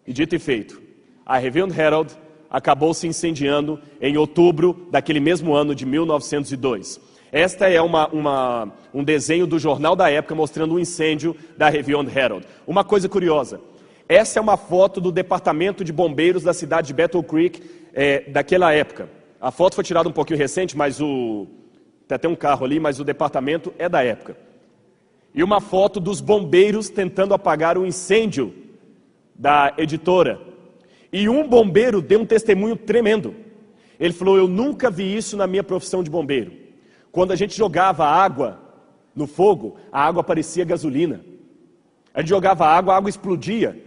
E dito e feito, a Review and Herald acabou se incendiando em outubro daquele mesmo ano de 1902. Esta é um desenho do jornal da época mostrando o incêndio da Review and Herald. Uma coisa curiosa, essa é uma foto do departamento de bombeiros da cidade de Battle Creek daquela época. A foto foi tirada um pouquinho recente, mas tem até um carro ali, mas o departamento é da época. E uma foto dos bombeiros tentando apagar o incêndio da editora. E um bombeiro deu um testemunho tremendo. Ele falou: eu nunca vi isso na minha profissão de bombeiro. Quando a gente jogava água no fogo, a água parecia gasolina. A gente jogava água, a água explodia.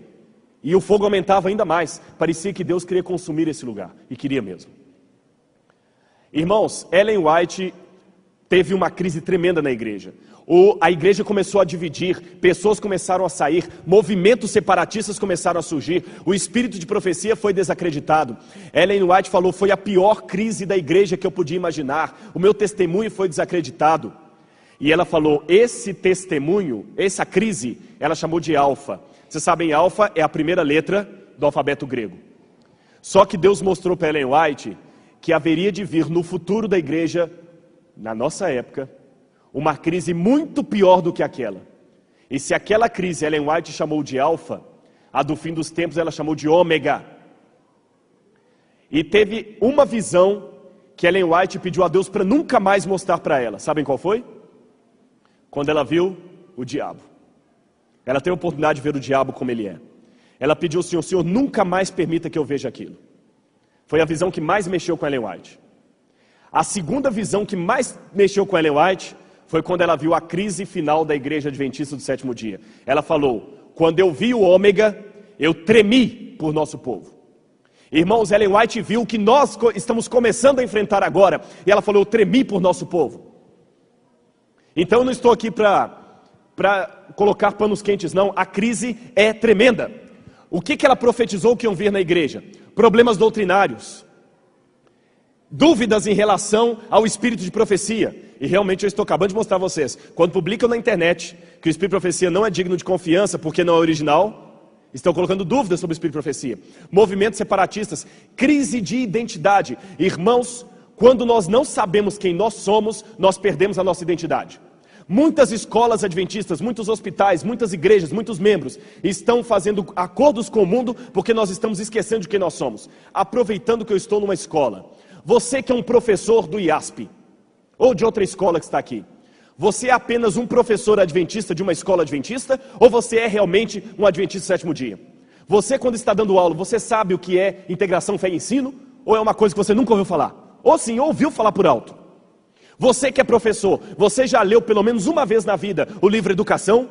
E o fogo aumentava ainda mais. Parecia que Deus queria consumir esse lugar. E queria mesmo. Irmãos, Ellen White teve uma crise tremenda na igreja. A igreja começou a dividir, pessoas começaram a sair, movimentos separatistas começaram a surgir, o espírito de profecia foi desacreditado. Ellen White falou, foi a pior crise da igreja que eu podia imaginar, o meu testemunho foi desacreditado. E ela falou, esse testemunho, essa crise, ela chamou de alfa. Vocês sabem, alfa é a primeira letra do alfabeto grego. Só que Deus mostrou para Ellen White que haveria de vir no futuro da igreja, na nossa época, uma crise muito pior do que aquela. E se aquela crise Ellen White chamou de alfa, a do fim dos tempos ela chamou de ômega. E teve uma visão que Ellen White pediu a Deus para nunca mais mostrar para ela. Sabem qual foi? Quando ela viu o diabo. Ela teve a oportunidade de ver o diabo como ele é. Ela pediu ao Senhor, Senhor, nunca mais permita que eu veja aquilo. Foi a visão que mais mexeu com Ellen White. A segunda visão que mais mexeu com Ellen White foi quando ela viu a crise final da igreja adventista do sétimo dia. Ela falou, quando eu vi o ômega, eu tremi por nosso povo. Irmãos, Ellen White viu o que nós estamos começando a enfrentar agora. E ela falou, eu tremi por nosso povo. Então eu não estou aqui para colocar panos quentes, não. A crise é tremenda. O que ela profetizou que iam vir na igreja? Problemas doutrinários. Dúvidas em relação ao espírito de profecia. E realmente eu estou acabando de mostrar a vocês. Quando publicam na internet que o espírito de profecia não é digno de confiança porque não é original, estão colocando dúvidas sobre o espírito de profecia. Movimentos separatistas, crise de identidade. Irmãos, quando nós não sabemos quem nós somos, nós perdemos a nossa identidade. Muitas escolas adventistas, muitos hospitais, muitas igrejas, muitos membros estão fazendo acordos com o mundo porque nós estamos esquecendo de quem nós somos. Aproveitando que eu estou numa escola. Você que é um professor do IASP, ou de outra escola que está aqui, você é apenas um professor adventista de uma escola adventista, ou você é realmente um adventista do sétimo dia? Você, quando está dando aula, você sabe o que é integração fé e ensino? Ou é uma coisa que você nunca ouviu falar? Ou sim, ouviu falar por alto? Você que é professor, você já leu pelo menos uma vez na vida o livro Educação?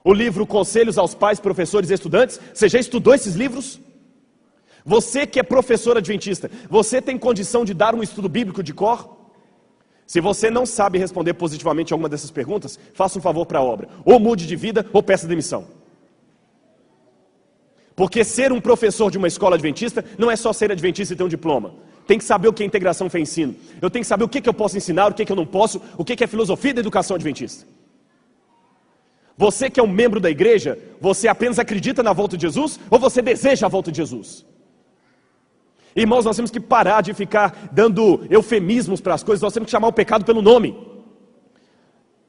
O livro Conselhos aos Pais, Professores e Estudantes? Você já estudou esses livros? Você que é professor adventista, você tem condição de dar um estudo bíblico de cor? Se você não sabe responder positivamente a alguma dessas perguntas, faça um favor para a obra. Ou mude de vida, ou peça demissão. Porque ser um professor de uma escola adventista não é só ser adventista e ter um diploma. Tem que saber o que é integração fé e ensino. Eu tenho que saber o que eu posso ensinar, o que eu não posso, o que é filosofia da educação adventista. Você que é um membro da igreja, você apenas acredita na volta de Jesus, ou você deseja a volta de Jesus? Irmãos, nós temos que parar de ficar dando eufemismos para as coisas, nós temos que chamar o pecado pelo nome.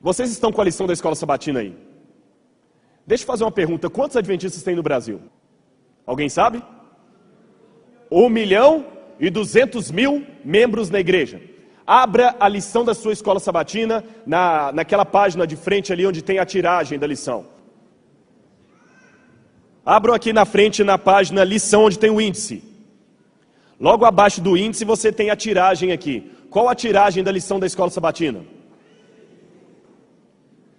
Vocês estão com a lição da escola sabatina aí? Deixa eu fazer uma pergunta, quantos adventistas tem no Brasil? Alguém sabe? 1.200.000 membros na igreja. Abra a lição da sua escola sabatina naquela página de frente ali onde tem a tiragem da lição. Abram aqui na frente na página lição onde tem o índice. Logo abaixo do índice você tem a tiragem aqui. Qual a tiragem da lição da escola sabatina?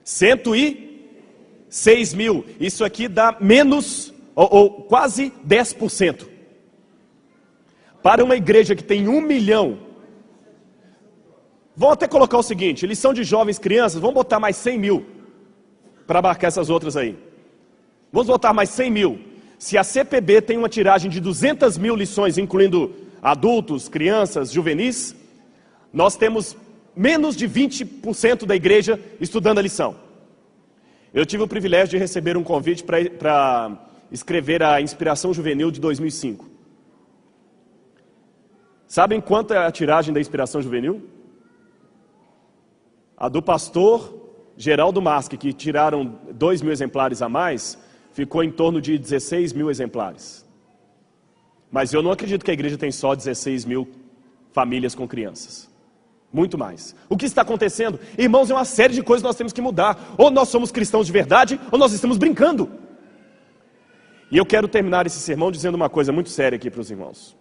106.000. Isso aqui dá menos, ou quase 10%. Para uma igreja que tem 1 milhão, vão até colocar o seguinte, lição de jovens, crianças, vamos botar mais 100.000 para abarcar essas outras aí. Vamos botar mais 100.000. Se a CPB tem uma tiragem de 200.000 lições, incluindo adultos, crianças, juvenis, nós temos menos de 20% da igreja estudando a lição. Eu tive o privilégio de receber um convite para escrever a Inspiração Juvenil de 2005. Sabem quanto é a tiragem da Inspiração Juvenil? A do pastor Geraldo Maschi, que tiraram 2.000 exemplares a mais, ficou em torno de 16.000 exemplares. Mas eu não acredito que a igreja tem só 16.000 famílias com crianças. Muito mais. O que está acontecendo? Irmãos, é uma série de coisas que nós temos que mudar. Ou nós somos cristãos de verdade, ou nós estamos brincando. E eu quero terminar esse sermão dizendo uma coisa muito séria aqui para os irmãos.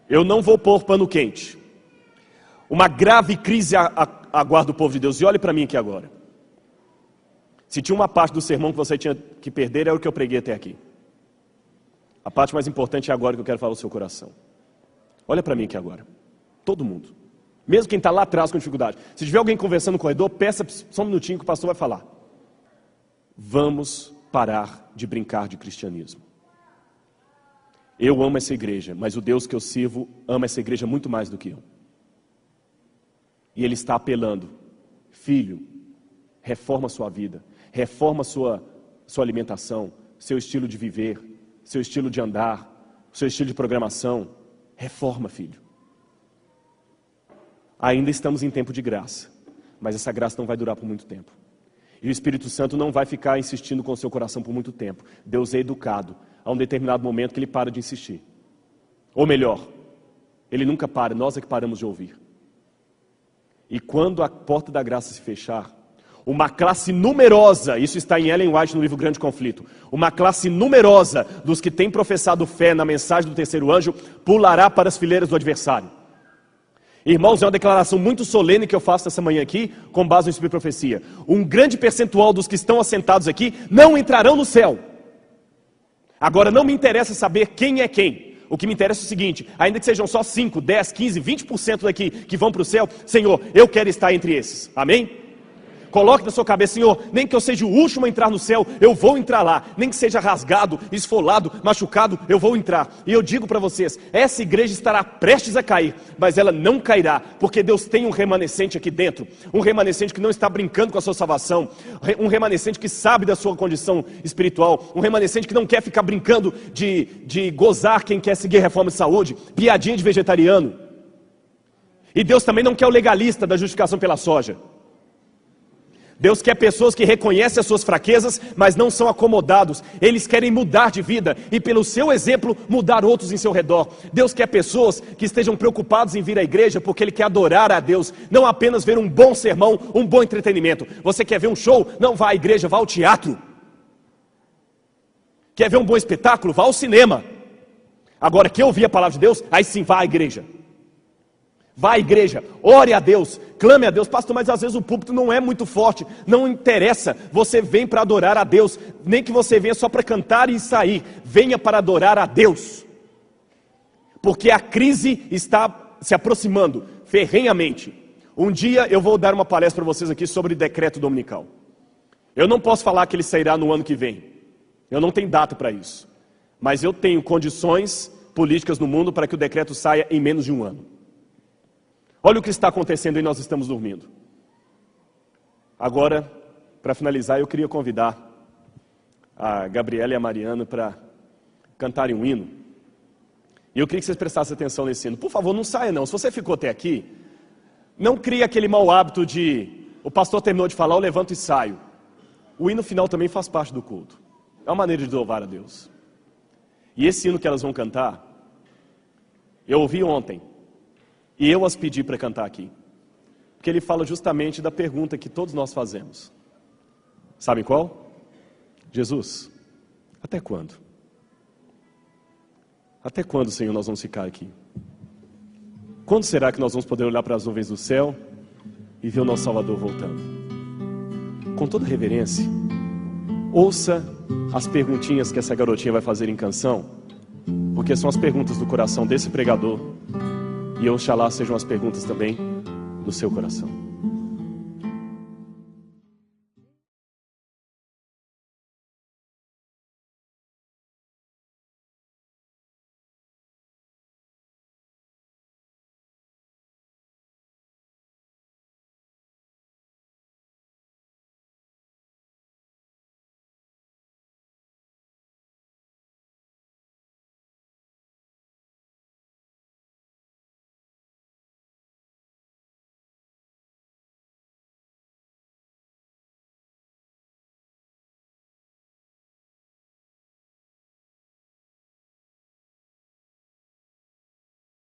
Eu não vou pôr pano quente. Uma grave crise aguarda o povo de Deus. E olhe para mim aqui agora. Se tinha uma parte do sermão que você tinha que perder, é o que eu preguei até aqui. A parte mais importante é agora que eu quero falar ao seu coração. Olha para mim aqui agora. Todo mundo. Mesmo quem está lá atrás com dificuldade. Se tiver alguém conversando no corredor, peça só um minutinho que o pastor vai falar. Vamos parar de brincar de cristianismo. Eu amo essa igreja, mas o Deus que eu sirvo ama essa igreja muito mais do que eu. E Ele está apelando. Filho, reforma a sua vida. Reforma a sua alimentação, seu estilo de viver, seu estilo de andar, seu estilo de programação. Reforma, filho. Ainda estamos em tempo de graça, mas essa graça não vai durar por muito tempo. E o Espírito Santo não vai ficar insistindo com o seu coração por muito tempo. Deus é educado. Há um determinado momento que Ele para de insistir. Ou melhor, Ele nunca para, nós é que paramos de ouvir. E quando a porta da graça se fechar, uma classe numerosa, isso está em Ellen White no livro Grande Conflito, uma classe numerosa dos que têm professado fé na mensagem do terceiro anjo, pulará para as fileiras do adversário. Irmãos, é uma declaração muito solene que eu faço essa manhã aqui, com base no Espírito de Profecia. Um grande percentual dos que estão assentados aqui não entrarão no céu. Agora, não me interessa saber quem é quem. O que me interessa é o seguinte, ainda que sejam só 5, 10, 15, 20% daqui que vão para o céu, Senhor, eu quero estar entre esses. Amém? Coloque na sua cabeça, Senhor, nem que eu seja o último a entrar no céu, eu vou entrar lá. Nem que seja rasgado, esfolado, machucado, eu vou entrar. E eu digo para vocês, essa igreja estará prestes a cair, mas ela não cairá, porque Deus tem um remanescente aqui dentro. Um remanescente que não está brincando com a sua salvação. Um remanescente que sabe da sua condição espiritual. Um remanescente que não quer ficar brincando de gozar quem quer seguir reforma de saúde. Piadinha de vegetariano. E Deus também não quer o legalista da justificação pela soja. Deus quer pessoas que reconhecem as suas fraquezas, mas não são acomodados. Eles querem mudar de vida e, pelo seu exemplo, mudar outros em seu redor. Deus quer pessoas que estejam preocupados em vir à igreja porque Ele quer adorar a Deus, não apenas ver um bom sermão, um bom entretenimento. Você quer ver um show? Não vá à igreja, vá ao teatro. Quer ver um bom espetáculo? Vá ao cinema. Agora, quer ouvir a palavra de Deus? Aí sim, vá à igreja. Vá à igreja, ore a Deus, clame a Deus. Pastor, mas às vezes o púlpito não é muito forte. Não interessa, você vem para adorar a Deus. Nem que você venha só para cantar e sair. Venha para adorar a Deus. Porque a crise está se aproximando ferrenhamente. Um dia eu vou dar uma palestra para vocês aqui sobre decreto dominical. Eu não posso falar que ele sairá no ano que vem. Eu não tenho data para isso. Mas eu tenho condições políticas no mundo para que o decreto saia em menos de um ano. Olha o que está acontecendo e nós estamos dormindo. Agora, para finalizar, eu queria convidar a Gabriela e a Mariana para cantarem um hino. E eu queria que vocês prestassem atenção nesse hino. Por favor, não saia não. Se você ficou até aqui, não crie aquele mau hábito de o pastor terminou de falar, eu levanto e saio. O hino final também faz parte do culto. É uma maneira de louvar a Deus. E esse hino que elas vão cantar, eu ouvi ontem. E eu as pedi para cantar aqui. Porque ele fala justamente da pergunta que todos nós fazemos. Sabem qual? Jesus, até quando? Até quando, Senhor, nós vamos ficar aqui? Quando será que nós vamos poder olhar para as nuvens do céu e ver o nosso Salvador voltando? Com toda reverência, ouça as perguntinhas que essa garotinha vai fazer em canção, porque são as perguntas do coração desse pregador. E oxalá sejam as perguntas também do seu coração.